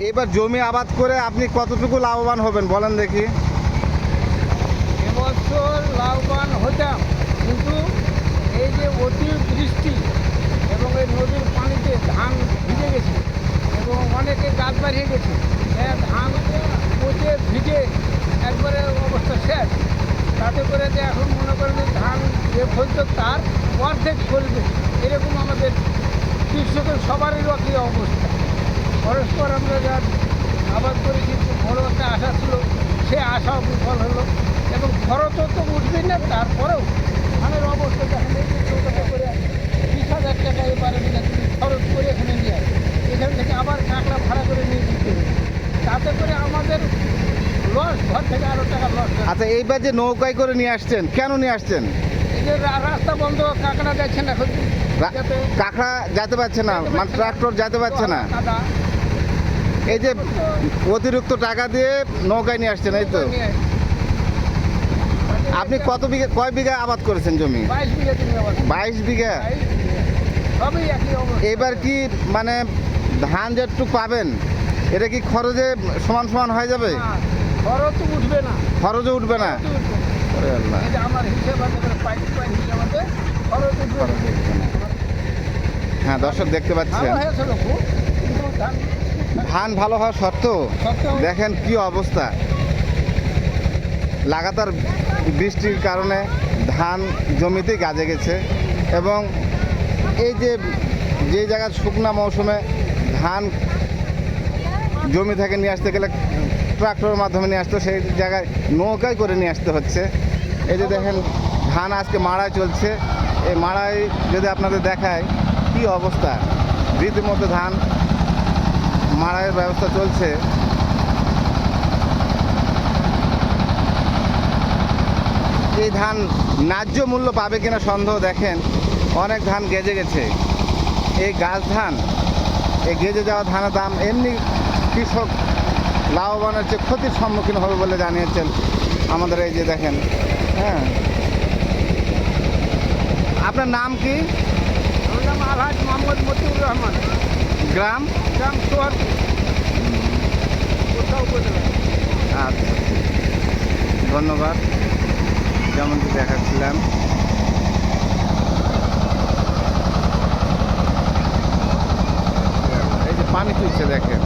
এবার জমি আবাদ করে আপনি কতটুকু লাভবান হবেন বলেন দেখি। এবছর লাভবান হতাম, কিন্তু এই যে অতি বৃষ্টি এবং এই নদীর পানিতে ধান ভিজে গেছে এবং অনেকে গাছ বাড়িয়ে গেছে, ধান পচে ভিজে একবারে অবস্থা শেষ। তাতে করে যে এখন মনে করেন যে ধান যে ফলতো তার অর্ধেক ফলবে, এরকম আমাদের কৃষকের সবারই একই অবস্থা। পরস্পর আমরা যা আবাদ করেছি বড় একটা আশা ছিল, সে আশাও বিফল হলো এবং খরচও তো উঠবেই না। তারপরেও ধানের অবস্থা দেখেন, এই যে চৌকাটা করে 20,000 টাকা এবারে দিলে তুমি খরচ করে এখানে নিয়ে আসে, এখান থেকে আবার কাঁকড়া ভাড়া করে নিয়ে দিতে হবে, তাতে করে আমাদের লস, ঘর থেকে আরও টাকা লস। আচ্ছা, এইবার যে নৌকায় করে নিয়ে আসছেন, কেন নিয়ে আসছেন? এই যে রাস্তা বন্ধ, কাঁকড়া যাচ্ছে না, যাতে কাঁকড়া যেতে পারছে না, মানে ট্রাক্টর যেতে পারছে না। কাদা এই যে অতিরিক্ত টাকা দিয়ে নৌকায় নিয়ে আসছেন, এই তো। নিয়ে আসে। আপনি কত বিঘা, কয় বিঘা আবাদ করেছেন জমি? 22 বিঘা জমি আবাদ। 22 বিঘা। সবই একই অবস্থা। এবার কি মানে ধান যেটুকু পাবেন, এটা কি খরচে সমান সমান হয়ে যাবে? না, খরচ উঠবে না, খরচও উঠবে না। খরচ উঠবে না। ওরে আল্লাহ। এই যে আমার হিসেব আছে, পাইপ হিসেব আছে, খরচ উঠবে না। হ্যাঁ, দর্শক দেখতে পাচ্ছেন ভালো হয়েছিল খুব, কিন্তু ধান ভালো হওয়া সত্ত্বেও সত্ত্বেও দেখেন কি অবস্থা। লাগাতার বৃষ্টির কারণে ধান জমিতে গাজে গেছে এবং এই যে যে জায়গায় শুকনা মৌসুমে ধান জমি থেকে নিয়ে আসতে গেলে ট্রাক্টরের মাধ্যমে নিয়ে আসতে, সেই জায়গায় নৌকায় করে নিয়ে আসতে হচ্ছে। এই যে দেখেন ধান আজকে মাড়াই চলছে, এই মাড়াই যদি আপনাদের দেখায় কি অবস্থা, রীতিমতো ধান মাড়াইয়ের ব্যবস্থা চলছে। এই ধান ন্যায্য মূল্য পাবে কিনা সন্দেহ। দেখেন অনেক ধান গেজে গেছে, এই গাছ ধান, এই গেজে যাওয়া ধানের দাম এমনি কৃষক লাভবানের চেয়ে ক্ষতির সম্মুখীন হবে বলে জানিয়েছেন আমাদের। এই যে দেখেন, হ্যাঁ। আপনার নাম কি? আমার নাম আলহাজ মোহাম্মদ মতিউর রহমান, গ্রাম? গ্রাম সোহার, কোথাও উপজেলা। আচ্ছা, ধন্যবাদ। যেমনটি দেখাচ্ছিলাম, এই যে পানি তুলছে দেখেন।